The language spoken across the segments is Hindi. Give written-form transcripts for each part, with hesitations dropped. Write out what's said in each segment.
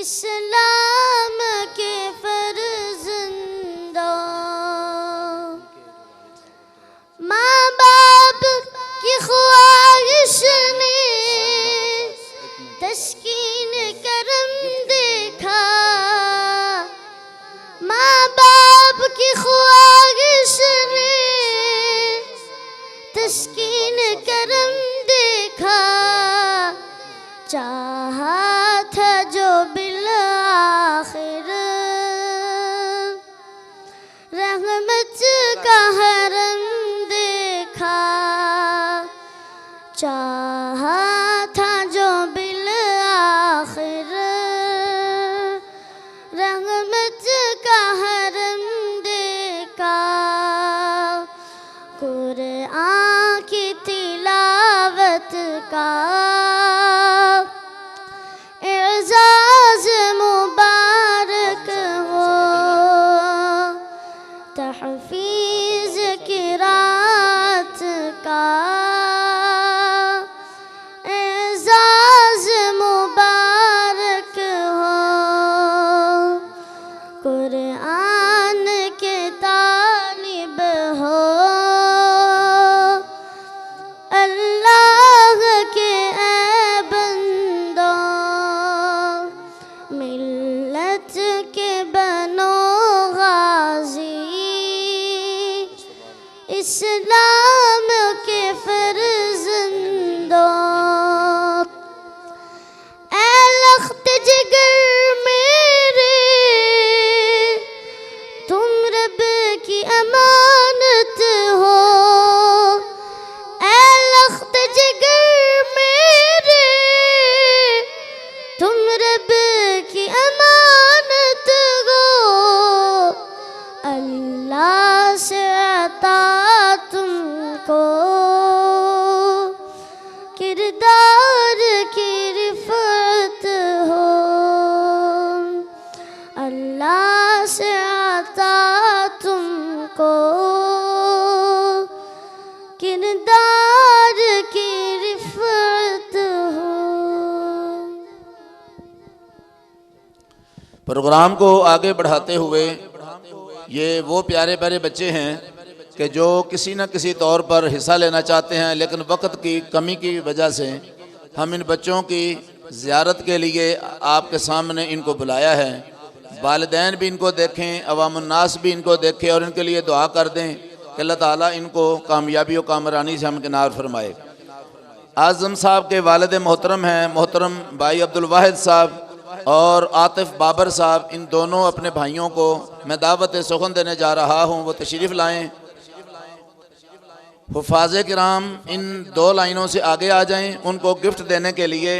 इस्लाम के फर्जंदा, माँ बाप की ख्वाहिश ने तस्कीन करम देखा। माँ बाप की ख्वाहिश ने तस्कीन करम देखा। चाहा था जो बिल आखिर रहमत का हरम देखा। चाहा था जो बिल आखिर रहमत का हरम देखा। कुरआन की तिलावत का एजाज़ मुबारक हो, तहफ़ीज़ क़िराअत का एजाज़ मुबारक हो। कुरआन के तालिब हो, अल्लाह के ऐ बंदो, मिल्लत के बनो गाज़ी, इस्लाम के फर्जंदो। ऐ लख्त जिगर मेरे, तुम रब की अमानत हो। ऐ लख्त जिगर मेरे, तुम रब की अमानत हो। अल्लाह से अता तुमको किरदार की रिफ़त हो। अल्लाह से अता तुमको किरदार की रिफ़त हो। प्रोग्राम को आगे बढ़ाते हुए ये वो प्यारे प्यारे बच्चे हैं कि जो किसी न किसी तौर पर हिस्सा लेना चाहते हैं, लेकिन वक्त की कमी की वजह से हम इन बच्चों की ज़ियारत के लिए आपके सामने इनको बुलाया है। वालिदैन भी इनको देखें, अवामुन्नास भी इनको देखें और इनके लिए दुआ कर दें कि अल्लाह ताला इनको कामयाबी और कामरानी से हमकिनार फरमाए। आज़म साहब के वालिद मोहतरम हैं मोहतरम भाई अब्दुल वाहिद साहब और आतिफ बाबर साहब। इन दोनों अपने भाइयों को मैं दावत सुखन देने जा रहा हूँ, वो तशरीफ़ लाएँ। हुफ़ाज़े किराम इन दो लाइनों से आगे आ जाएं। उनको गिफ्ट देने के लिए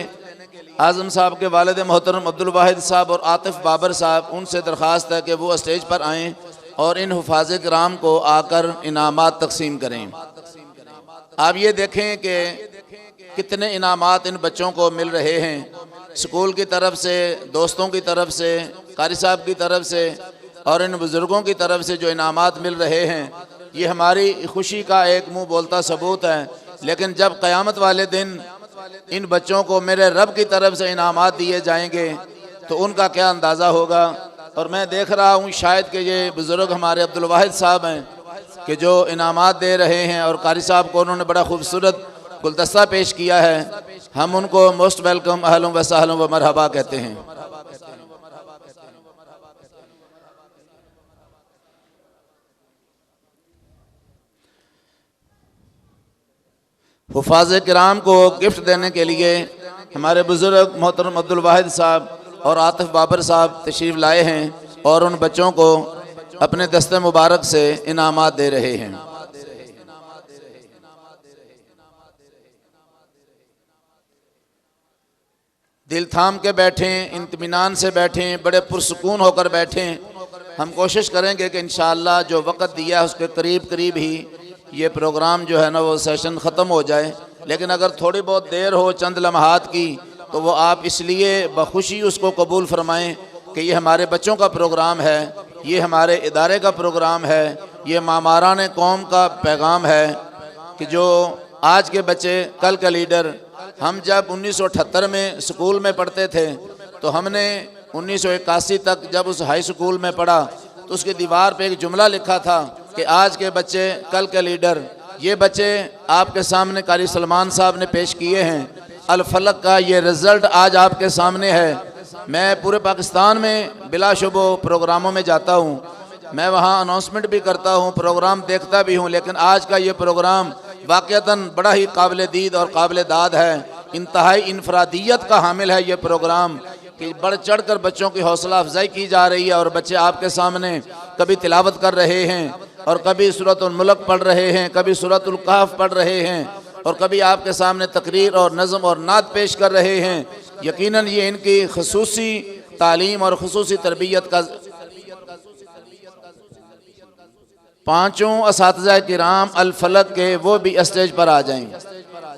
आज़म साहब के वालिद मोहतरम अब्दुल वाहिद साहब और आतिफ बाबर साहब, उनसे दरख्वास्त है कि वो स्टेज पर आएँ और इन हुफ़ाज़े किराम को आकर इनामात तकसीम करें। आप ये देखें कि कितने इनामात इन बच्चों को मिल रहे हैं, स्कूल की तरफ से, दोस्तों की तरफ से, कारी साहब की तरफ से और इन बुज़ुर्गों की तरफ से जो इनामात मिल रहे हैं, ये हमारी खुशी का एक मुंह बोलता सबूत है। लेकिन जब क़यामत वाले दिन इन बच्चों को मेरे रब की तरफ से इनामात दिए जाएंगे तो उनका क्या अंदाज़ा होगा। और मैं देख रहा हूँ शायद कि ये बुज़ुर्ग हमारे अब्दुल वाहिद साहब हैं कि जो इनामात दे रहे हैं और कारी साहब को उन्होंने बड़ा खूबसूरत गुलदस्ता पेश किया है। हम उनको मोस्ट वेलकम, अहलन व सहलन व मरहबा कहते हैं। हुफ़ाज़े किराम को गिफ्ट देने के लिए हमारे बुज़ुर्ग मोहतरम अब्दुल वाहिद साहब और आतिफ बाबर साहब तशरीफ़ लाए हैं और उन बच्चों को अपने दस्ते मुबारक से इनामात दे रहे हैं। दिल थाम के बैठें, इत्मीनान से बैठें, बड़े पुरसुकून होकर बैठें। हम कोशिश करेंगे कि इंशाअल्लाह जो वक़्त दिया है उसके करीब करीब ही ये प्रोग्राम जो है ना वो सेशन ख़त्म हो जाए। लेकिन अगर थोड़ी बहुत देर हो, चंद लम्हात की, तो वो आप इसलिए बखुशी उसको कबूल फरमाएँ कि ये हमारे बच्चों का प्रोग्राम है, ये हमारे इदारे का प्रोग्राम है, ये मामारान कौम का पैगाम है कि जो आज के बच्चे कल का लीडर। हम जब 1978 में स्कूल में पढ़ते थे तो हमने 1981 तक जब उस हाई स्कूल में पढ़ा तो उसकी दीवार पे एक जुमला लिखा था कि आज के बच्चे कल के लीडर। ये बच्चे आपके सामने कारी सलमान साहब ने पेश किए हैं। अल फलक का ये रिज़ल्ट आज आपके सामने है। मैं पूरे पाकिस्तान में बिलाशुबो प्रोग्रामों में जाता हूँ, मैं वहाँ अनाउंसमेंट भी करता हूँ, प्रोग्राम देखता भी हूँ, लेकिन आज का ये प्रोग्राम वाक़तन बड़ा ही काबिल दीद और काबिल दाद है। इंतहाई इनफरादियत का हामिल है ये प्रोग्राम कि बढ़ चढ़ कर बच्चों की हौसला अफजाई की जा रही है और बच्चे आपके सामने कभी तिलावत कर रहे हैं और कभी सूरतुल मुल्क पढ़ रहे हैं, कभी सूरतुल कहफ पढ़ रहे हैं और कभी आपके सामने तकरीर और नज़म और नात पेश कर रहे हैं। यकीनन ये इनकी खुसूसी तालीम और खुसूसी तरबियत का। पाँचों असातिज़ा किराम अल फलक के वो भी स्टेज पर आ जाएं।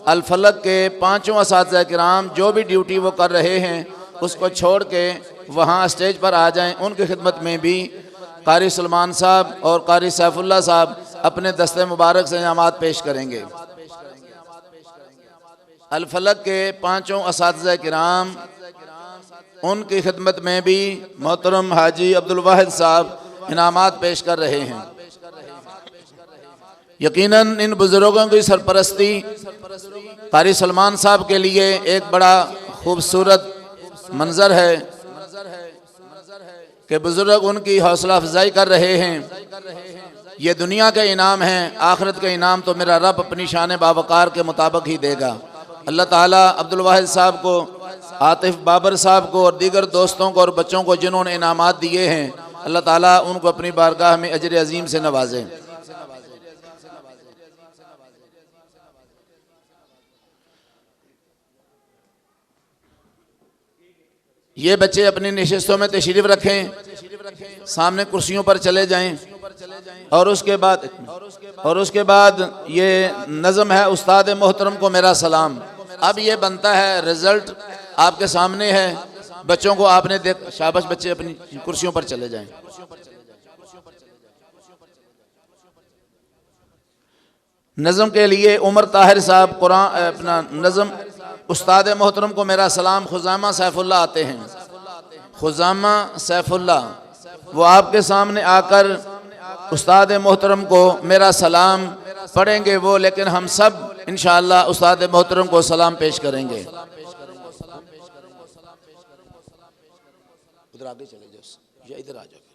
अल फलक के पाँचों असातिज़ा किराम जो भी ड्यूटी वो कर रहे हैं उसको छोड़ के वहाँ स्टेज पर आ जाएं। उनकी खिदमत में भी कारी सलमान साहब और कारी सैफुल्लाह साहब अपने दस्ते मुबारक से इनामात पेश करेंगे। अल फलक के पाँचों असातिज़ा किराम उनकी खिदमत में भी मोहतरम हाजी अब्दुल वाहिद साहब इनामात पेश कर रहे हैं। यकीनन इन बुजुर्गों की सरपरस्ती कारी सलमान साहब के लिए एक बड़ा खूबसूरत मंजर है कि बुजुर्ग उनकी हौसला अफजाई कर रहे हैं। ये दुनिया के इनाम हैं, आखिरत के इनाम तो मेरा रब अपनी शान बावकार के मुताबिक ही देगा। अल्लाह ताला अब्दुल वाहिद साहब को, आतिफ बाबर साहब को और दीगर दोस्तों को और बच्चों को जिन्होंने इनामात दिए हैं, अल्लाह ताला उनको अपनी बारगाह में अजर अजीम से नवाजे। ये बच्चे अपनी नशिस्तों में तशरीफ रखें, सामने कुर्सियों पर चले जाएं और उसके बाद ये नज़म है उस्ताद मोहतरम को मेरा सलाम। अब ये बनता है, रिजल्ट आपके सामने है, बच्चों को आपने देख, शाबाश बच्चे अपनी कुर्सियों पर चले जाएं। नज़म के लिए उमर ताहिर साहब कुरान अपना नज़म उस्ताद मोहतरम को मेरा सलाम खुजामा सैफुल्लाह आते हैं। खुजामा सैफुल्लाह वो आपके सामने आकर उस्ताद मोहतरम को मेरा सलाम पढ़ेंगे वो, लेकिन हम सब इंशाअल्लाह उस्ताद मोहतरम को सलाम पेश करेंगे। उधर आगे चले जाओ या इधर आ जाओ।